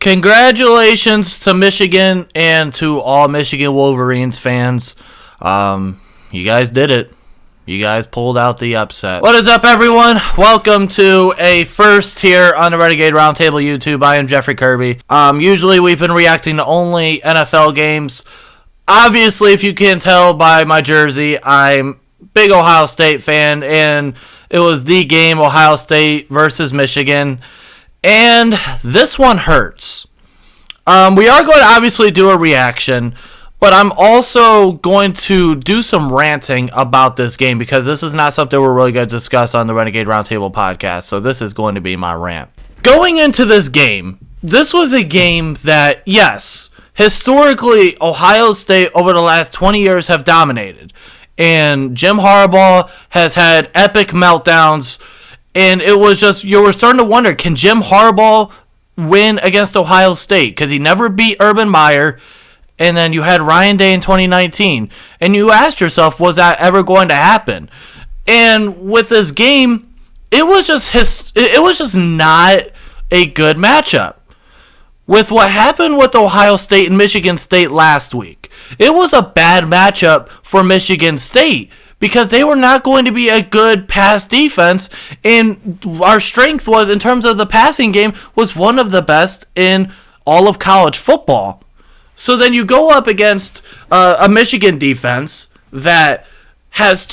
Congratulations to Michigan and to all Michigan Wolverines fans. You guys did it. You guys pulled out the upset. What is up, everyone? Welcome to a first here on the Renegade Roundtable YouTube. I am Jeffrey Kirby. Usually we've been reacting to only NFL games. Obviously, if you can't tell by my jersey, I'm a big Ohio State fan, and it was the game, Ohio State versus Michigan. And this one hurts. We are going to obviously do a reaction, but I'm also going to do some ranting about this game because this is not something we're really going to discuss on the Renegade Roundtable podcast, so this is going to be my rant. Going into this game, this was a game that, yes, historically, Ohio State over the last 20 years have dominated, and Jim Harbaugh has had epic meltdowns. And it was just, you were starting to wonder, can Jim Harbaugh win against Ohio State? Because he never beat Urban Meyer, and then you had Ryan Day in 2019. And you asked yourself, was that ever going to happen? And with this game, it was just not a good matchup. With what happened with Ohio State and Michigan State last week, it was a bad matchup for Michigan State, because they were not going to be a good pass defense, and our strength was, in terms of the passing game, was one of the best in all of college football. So then you go up against a Michigan defense that has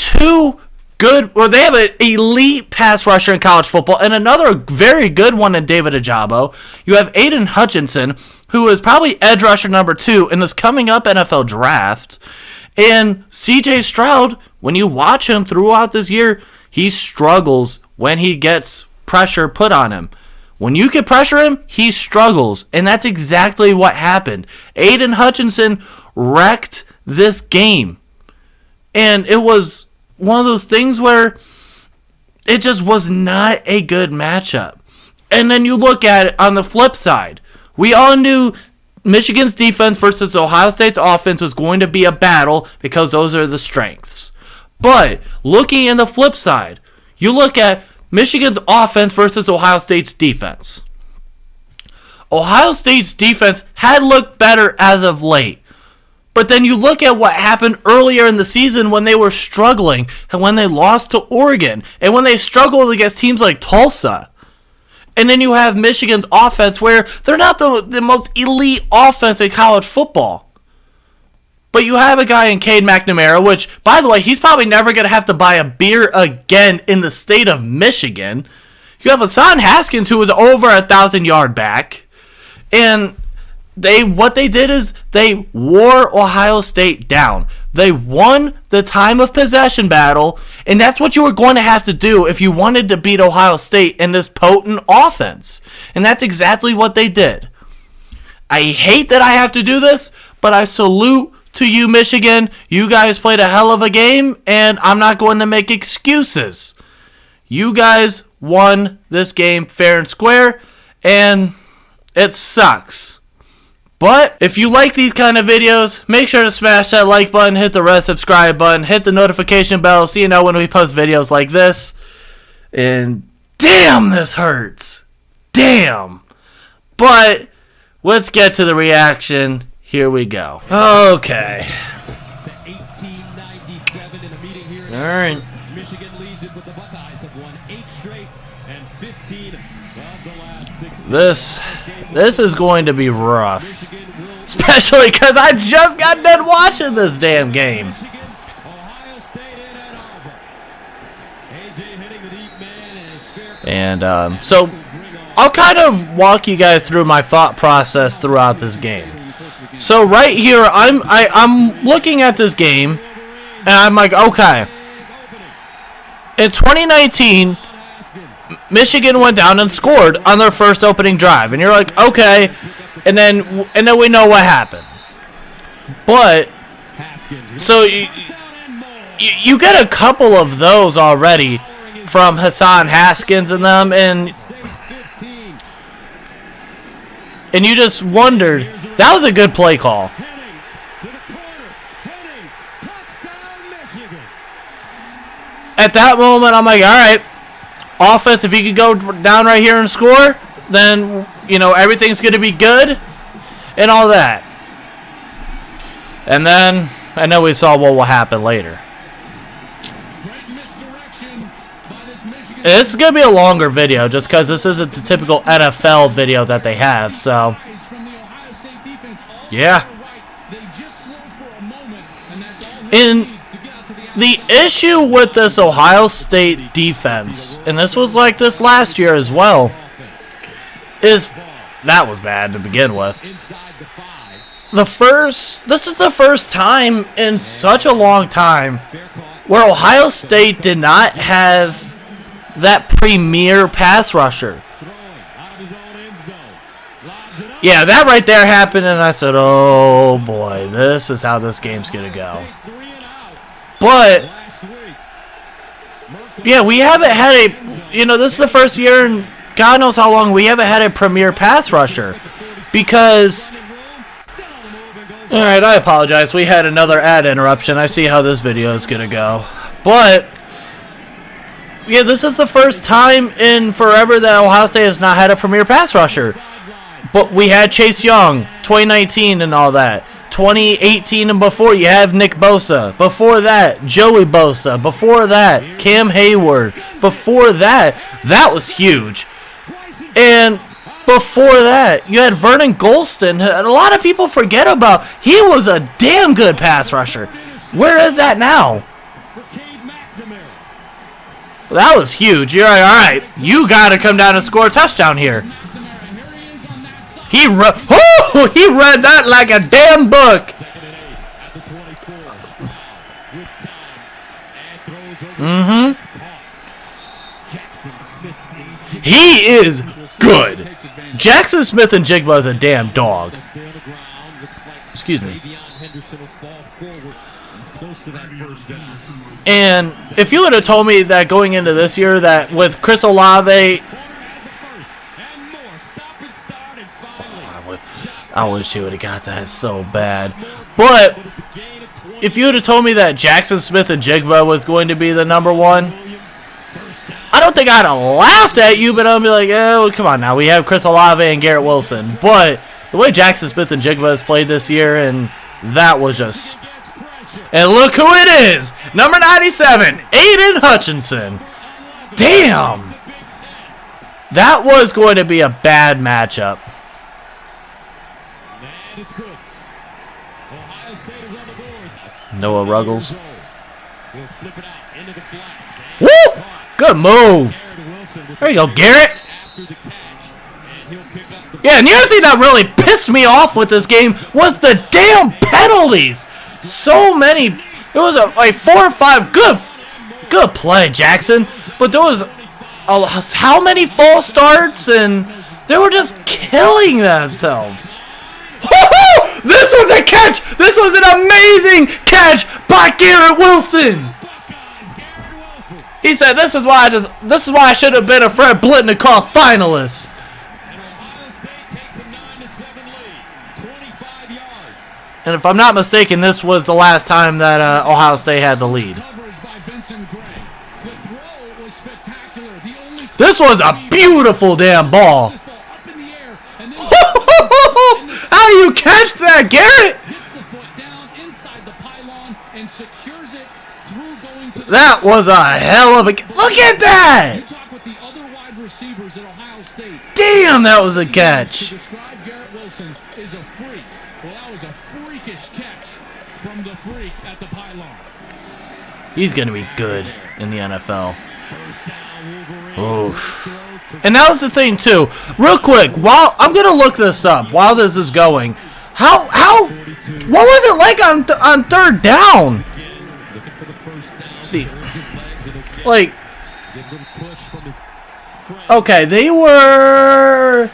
they have an elite pass rusher in college football, and another very good one in David Ojabo. You have Aiden Hutchinson, who is probably edge rusher number 2 in this coming up NFL draft. And C.J. Stroud, when you watch him throughout this year, he struggles when he gets pressure put on him. When you can pressure him, he struggles. And that's exactly what happened. Aiden Hutchinson wrecked this game. And it was one of those things where it just was not a good matchup. And then you look at it on the flip side. We all knew Michigan's defense versus Ohio State's offense was going to be a battle because those are the strengths. But looking at the flip side, you look at Michigan's offense versus Ohio State's defense. Ohio State's defense had looked better as of late. But then you look at what happened earlier in the season when they were struggling, and when they lost to Oregon, and when they struggled against teams like Tulsa. And then you have Michigan's offense, where they're not the most elite offense in college football. But you have a guy in Cade McNamara, which, by the way, he's probably never going to have to buy a beer again in the state of Michigan. You have Hassan Haskins, who was over 1,000-yard back. And what they did is they wore Ohio State down. They won the time of possession battle, and that's what you were going to have to do if you wanted to beat Ohio State in this potent offense. And that's exactly what they did. I hate that I have to do this, but I salute to you, Michigan. You guys played a hell of a game, and I'm not going to make excuses. You guys won this game fair and square, and it sucks. But if you like these kind of videos, make sure to smash that like button, hit the red subscribe button, hit the notification bell so you know when we post videos like this. And damn, this hurts. Damn. But let's get to the reaction. Here we go. Okay. All right. Michigan leads it, but the Buckeyes have won 8 straight and 15 of the last 6. This is going to be rough. Especially because I just got done watching this damn game. And so I'll kind of walk you guys through my thought process throughout this game. So right here, I'm looking at this game, and I'm like, okay. In 2019, Michigan went down and scored on their first opening drive, and you're like, okay, and then we know what happened. But so you get a couple of those already from Hassan Haskins and them, and you just wondered, that was a good play call. at that moment, I'm like, all right, offense, if you could go down right here and score, then, you know, everything's going to be good and all that. And then I know we saw what will happen later. This is going to be a longer video just because this isn't the typical NFL video that they have. So, yeah. And the issue with this Ohio State defense, and this was like this last year as well, is that was bad to begin with. This is the first time in such a long time where Ohio State did not have that premier pass rusher. Yeah, that right there happened, and I said, oh boy, this is how this game's going to go. But, yeah, we haven't had this is the first year in God knows how long we haven't had a premier pass rusher. Because, alright, I apologize. We had another ad interruption. I see how this video is going to go. But, yeah, this is the first time in forever that Ohio State has not had a premier pass rusher. But we had Chase Young, 2019 and all that. 2018 and before, you have Nick Bosa. Before that, Joey Bosa. Before that, Cam Hayward. Before that, that was huge. And before that, you had Vernon Gholston. A lot of people forget about. He was a damn good pass rusher. Where is that now? Well, that was huge. You're like, all right, you got to come down and score a touchdown here. He read that like a damn book. He is good. Jaxon Smith-Njigba is a damn dog. Excuse me. And if you would have told me that going into this year that with Chris Olave, I wish he would have got that so bad. But if you would have told me that Jaxon Smith-Njigba was going to be the number one, I don't think I'd have laughed at you, but I'd be like, oh, come on now. We have Chris Olave and Garrett Wilson. But the way Jaxon Smith-Njigba has played this year, and that was just... And look who it is! Number 97, Aiden Hutchinson. Damn! That was going to be a bad matchup. Noah Ruggles. Woo! Good move. There you go, Garrett. Yeah, and the other thing that really pissed me off with this game was the damn penalties. So many. It was like 4 or 5. Good play, Jackson. But there was how many false starts, and they were just killing themselves. This was a catch! This was an amazing catch by Garrett Wilson! He said, this is why I should have been a Fred Blitnikoff finalist. And if I'm not mistaken, this was the last time that Ohio State had the lead. This was a beautiful damn ball. How do you catch that, Garrett? That was a hell of a... Look at that! Damn, that was a catch. He's going to be good in the NFL. Oof. And that was the thing, too. Real quick, while I'm going to look this up while this is going. What was it like on third down? See, like, okay, they were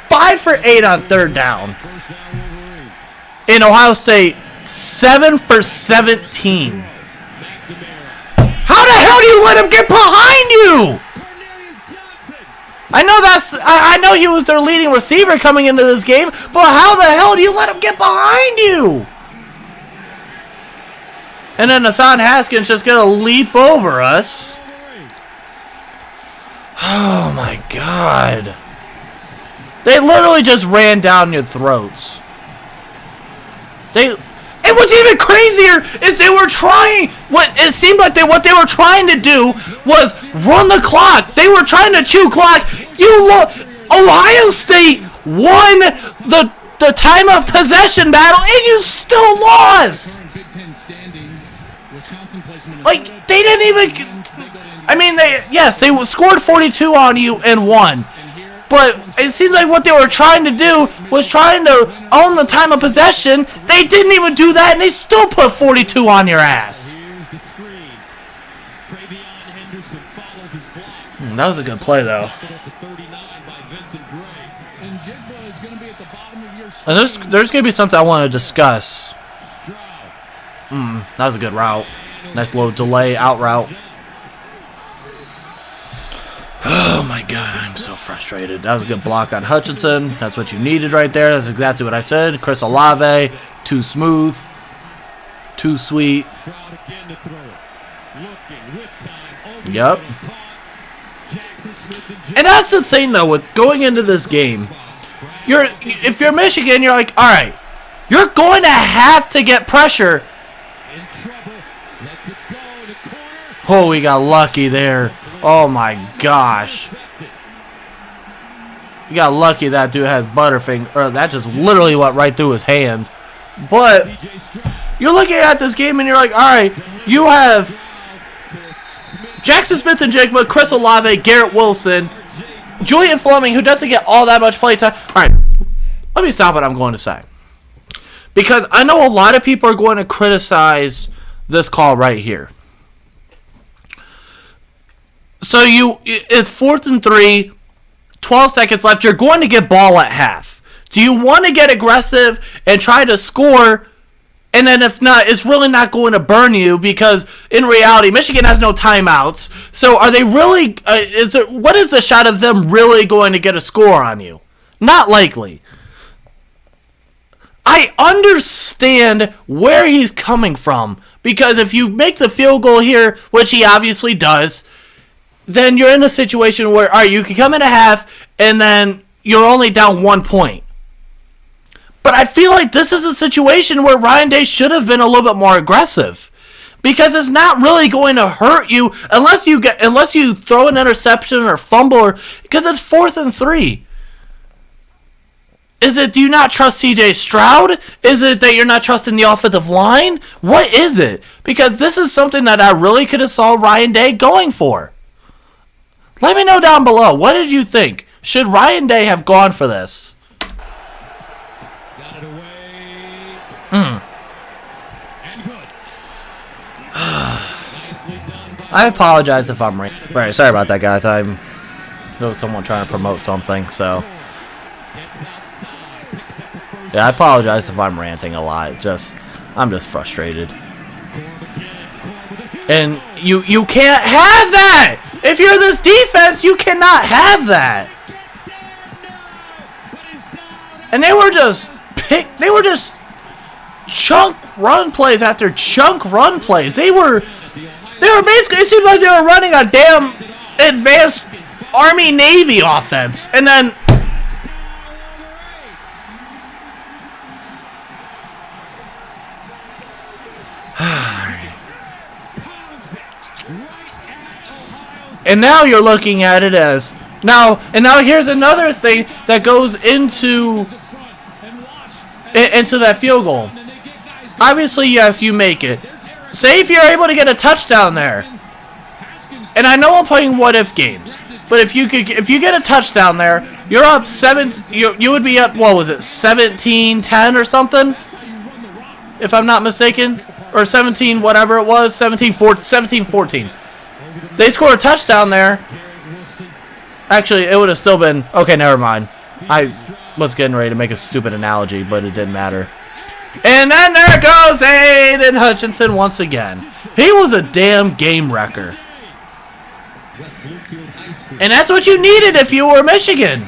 5 for 8 on third down. In Ohio State, 7 for 17. How the hell do you let him get behind you? I know he was their leading receiver coming into this game, but how the hell do you let him get behind you? And then Hassan Haskins just gonna leap over us. my God. They literally just ran down your throats. And what's even crazier is they were trying. It seemed like what they were trying to do was run the clock. They were trying to chew clock. Ohio State won the time of possession battle, and you still lost. Like, they didn't even. I mean, they scored 42 on you and won. But it seems like what they were trying to do was trying to own the time of possession. They didn't even do that, and they still put 42 on your ass. That was a good play, though. And there's going to be something I want to discuss. That was a good route. Nice little delay out route. Oh my God, I'm so frustrated. That was a good block on Hutchinson. That's what you needed right there. That's exactly what I said. Chris Olave, too smooth, too sweet. Yep. And that's the thing, though, with going into this game. If you're Michigan, you're like, all right, you're going to have to get pressure. Oh, we got lucky there. Oh my gosh. You got lucky that dude has Butterfinger. Or that just literally went right through his hands. But you're looking at this game and you're like, alright, you have Jackson Smith-Njigba, Chris Olave, Garrett Wilson, Julian Fleming, who doesn't get all that much play time. Alright, let me stop what I'm going to say. Because I know a lot of people are going to criticize this call right here. So it's 4th and 3, 12 seconds left. You're going to get ball at half. Do you want to get aggressive and try to score? And then if not, it's really not going to burn you because in reality, Michigan has no timeouts. So are they really? What is the shot of them really going to get a score on you? Not likely. I understand where he's coming from because if you make the field goal here, which he obviously does, then you're in a situation where, all right, you can come in a half, and then you're only down 1 point. But I feel like this is a situation where Ryan Day should have been a little bit more aggressive. Because it's not really going to hurt you unless you throw an interception or fumble, because it's 4th and 3. Do you not trust CJ Stroud? Is it that you're not trusting the offensive line? What is it? Because this is something that I really could have saw Ryan Day going for. Let me know down below. What did you think? Should Ryan Day have gone for this? Got it away. And good. I apologize if I'm right. Sorry about that, guys. There was someone trying to promote something, so. Yeah, I apologize if I'm ranting a lot. I'm just frustrated. And you can't have that! If you're this defense, you cannot have that. And they were just chunk run plays after chunk run plays. They were basically, it seemed like they were running a damn advanced Army Navy offense. And then and now you're looking at it as now here's another thing that goes into that field goal. Obviously, yes, you make it. Say if you're able to get a touchdown there. And I know I'm playing what if games, but if you get a touchdown there, you're up 7. You would be up, what was it, 17-10 or something, if I'm not mistaken, or 17 whatever it was, 17-14. They scored a touchdown there. Actually, it would have still been okay. Never mind. I was getting ready to make a stupid analogy, but it didn't matter. And then there goes Aiden Hutchinson once again. He was a damn game wrecker. And that's what you needed if you were Michigan.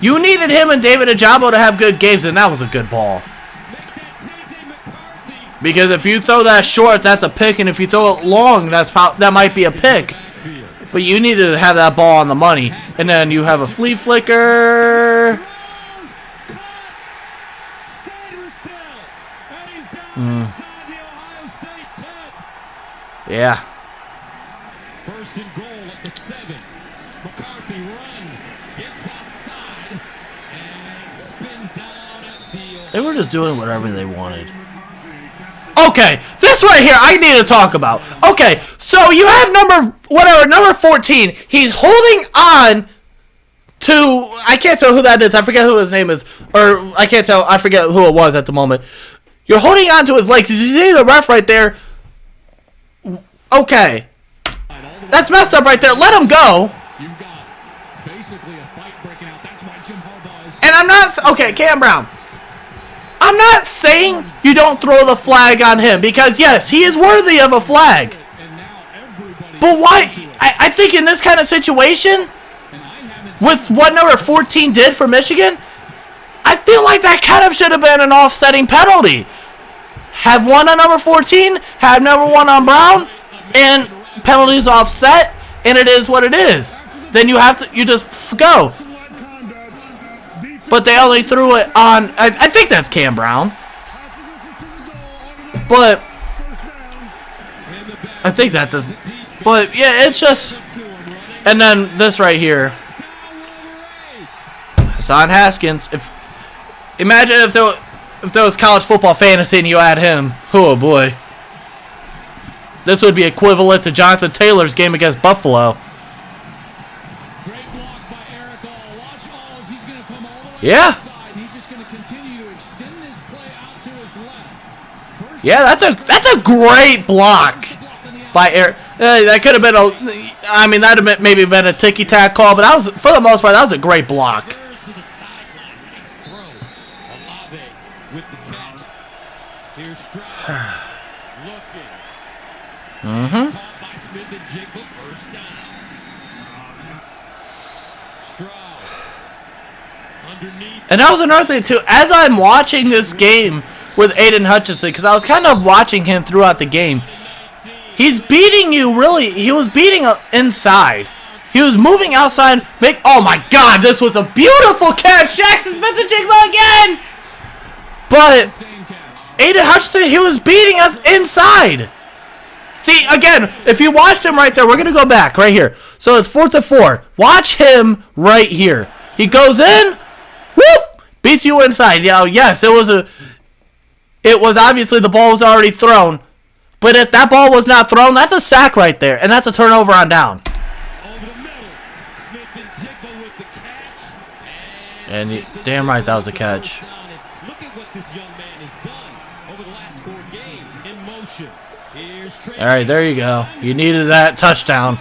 You needed him and David Ojabo to have good games, and that was a good ball. Because if you throw that short, that's a pick, and if you throw it long, that might be a pick. But you need to have that ball on the money. And then you have a flea flicker. Yeah. First and goal at the 7. McCarthy runs, gets outside, and spins down at the... They were just doing whatever they wanted. Okay, this right here I need to talk about. Okay, so you have number 14. He's holding on to, I can't tell who that is. I forget who his name is. Or I can't tell, I forget who it was at the moment. You're holding on to his legs. Did you see the ref right there? Okay. That's messed up right there. Let him go. You've got basically a fight breaking out. That's why Jim Harbaugh is... And I'm not, okay, Cam Brown. I'm not saying you don't throw the flag on him, because yes, he is worthy of a flag. But why? I think in this kind of situation, with what number 14 did for Michigan, I feel like that kind of should have been an offsetting penalty. Have one on number 14, have number 1 on Brown, and penalties offset, and it is what it is. Then you have to, you just go. But they only threw it on, I think that's Cam Brown. But I think that's his, but yeah, it's just, and then this right here. Hassan Haskins, imagine if there was college football fantasy and you add him. Oh boy. This would be equivalent to Jonathan Taylor's game against Buffalo. Great block by Eric All. Watch All as he's going to come all the way Yeah. outside. He's just going to continue to extend this play out to his left. First Yeah, that's a great block by Eric. That could have been I mean, that would have maybe been a ticky-tack call, but that was, for the most part, that was a great block. to the sideline. Nice throw. Olave with the catch. Here's Stroud. Looking. Caught by Smith and Jigba. First down. Stroud. Underneath. And that was another thing, too. As I'm watching this game with Aiden Hutchinson, because I was kind of watching him throughout the game, he's beating you, really. He was beating inside. He was moving outside. Oh, my God. This was a beautiful catch. Jackson Smith-Njigba again. But Aiden Hutchinson, he was beating us inside. See, again, if you watched him right there, we're going to go back right here. So it's 4th and 4. Watch him right here. He goes in. Whoop. Beats you inside. Yes, it was obviously the ball was already thrown. But if that ball was not thrown, that's a sack right there. And that's a turnover on down. Over the middle. Smith and Jigba with the catch. And damn right that was a catch. Look at what this young man has done over the last 4 games in motion. Here's Trey. All right, there you go. You needed that touchdown.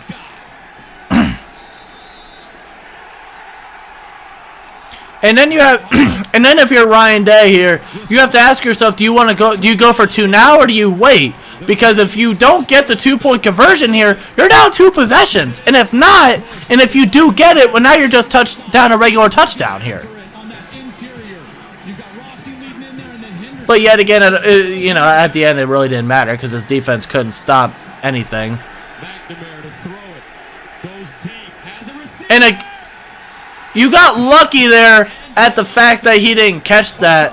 And then you have, and then if you're Ryan Day here, you have to ask yourself: Do you go for 2 now, or do you wait? Because if you don't get the 2-point conversion here, you're down 2 possessions. And if not, and if you do get it, well, now you're just down a regular touchdown here. But yet again, at the end, it really didn't matter because his defense couldn't stop anything. McNamara to throw it. Goes deep. Has a receiver. And you got lucky there at the fact that he didn't catch that.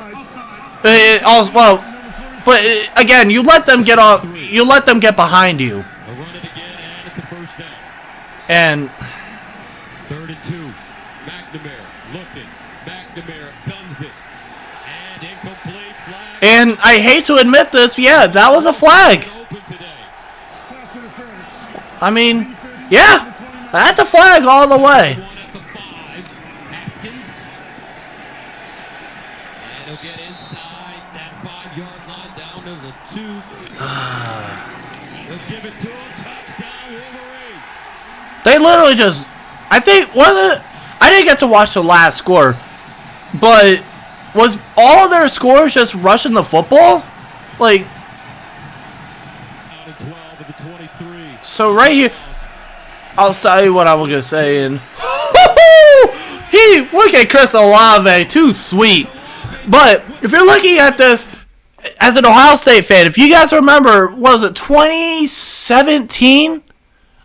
Again, you let them get off. You let them get behind you. They'll run it again, and it's a first down. And 3rd and 2. McNamara looking. McNamara guns it. And incomplete flag. and I hate to admit this, yeah, that was a flag. Open today. I mean, yeah, that's a flag all the way. One at the 5. Haskins. And he'll get inside that 5-yard line down to the 2. They'll give it to him. Touchdown, Wolverines. They literally just, I think, I didn't get to watch the last score, but was all of their scores just rushing the football? Like, Out of 12 of the 23. so right here, I'll tell you what I was going to say, and look at Chris Olave, too sweet. But if you're looking at this as an Ohio State fan, if you guys remember, what was it, 2017?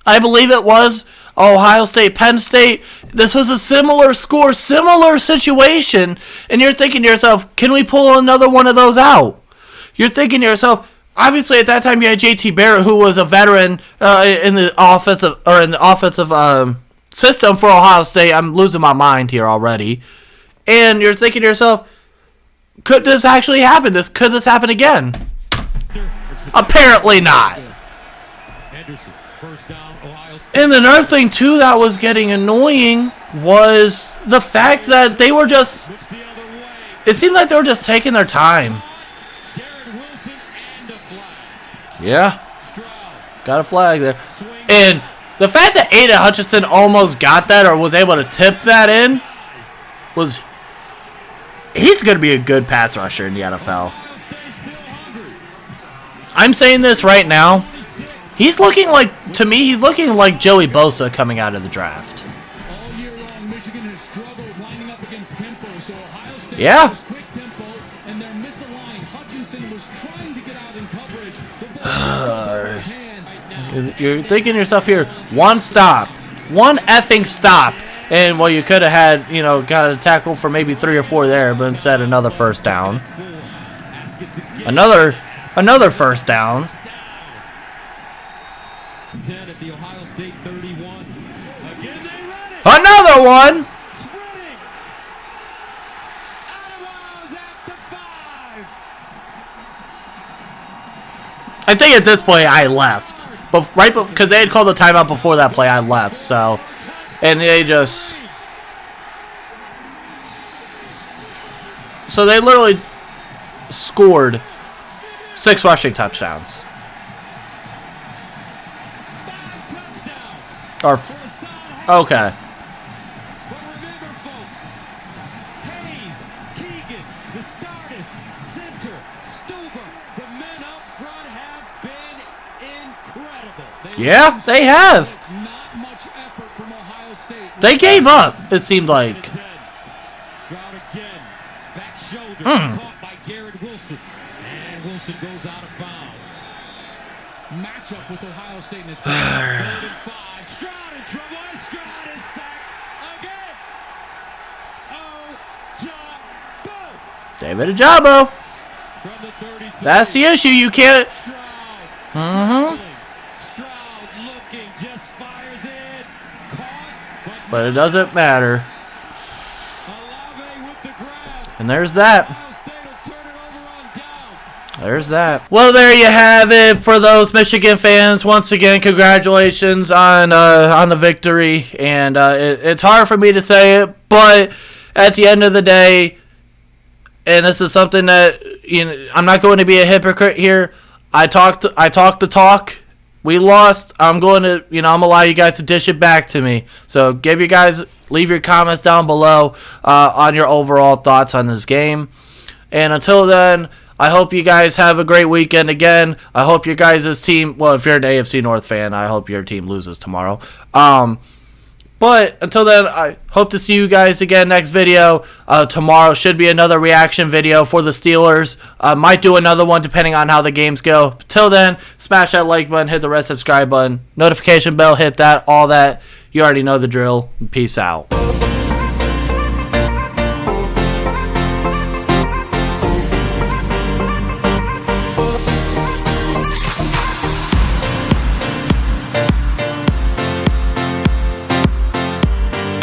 I believe it was. Ohio State, Penn State, this was a similar score, similar situation, and you're thinking to yourself, can we pull another one of those out? You're thinking to yourself, obviously at that time you had JT Barrett, who was a veteran in the offensive system for Ohio State. I'm losing my mind here already. And you're thinking to yourself, could this actually happen? Could this happen again? Apparently not. And another thing, too, that was getting annoying was the fact that they were just... It seemed like they were just taking their time. Yeah. Got a flag there. And the fact that Aiden Hutchinson almost got that or was able to tip that in was... He's going to be a good pass rusher in the NFL. I'm saying this right now. He's looking like, to me, he's looking like Joey Bosa coming out of the draft. All year long, Michigan has struggled lining up against tempo, so Ohio State was quick tempo, and they're misaligned. Hutchinson was trying to get out in coverage. You're thinking to yourself here, one effing stop. And, well, you could have had, got a tackle for maybe 3 or 4 there, but instead another first down. Another first down. 10 at the Ohio State 31. Again, they run it. Another one. Spreading. Out of bounds at the 5. I think at this point I left. But because they had called the timeout before that play, I left. So, and they just... So they literally scored 6 rushing touchdowns. Or, okay. But remember, folks, Hayes, Keegan, Vistardis, Center, Stuber, the men up front have been incredible. Yeah, they have. Not much effort from Ohio State. They gave up, it seemed like. Stroud again, back shoulder, caught by Garrett Wilson, and Wilson goes out of bounds. Matchup with Ohio State in his 3rd and 5. Stroud in trouble, and Stroud is sacked again. David Ajabo. From the 33. That's the issue. You can't... Stroud. Stroud looking, just fires in. Caught, But it doesn't matter. Olave with the grab. And there's that. Ohio State will turn it over on downs. There's that. Well, there you have it for those Michigan fans. Once again, congratulations on the victory. And it's hard for me to say it, but at the end of the day, and this is something that I'm not going to be a hypocrite here. I talked the talk. We lost. I'm going to I'm gonna allow you guys to dish it back to me. So leave your comments down below on your overall thoughts on this game. And until then, I hope you guys have a great weekend again. I hope your guys' team, well, if you're an AFC North fan, I hope your team loses tomorrow. But until then, I hope to see you guys again next video. Tomorrow should be another reaction video for the Steelers. Might do another one depending on how the games go. Till then, smash that like button, hit the red subscribe button, notification bell, hit that, all that. You already know the drill. Peace out.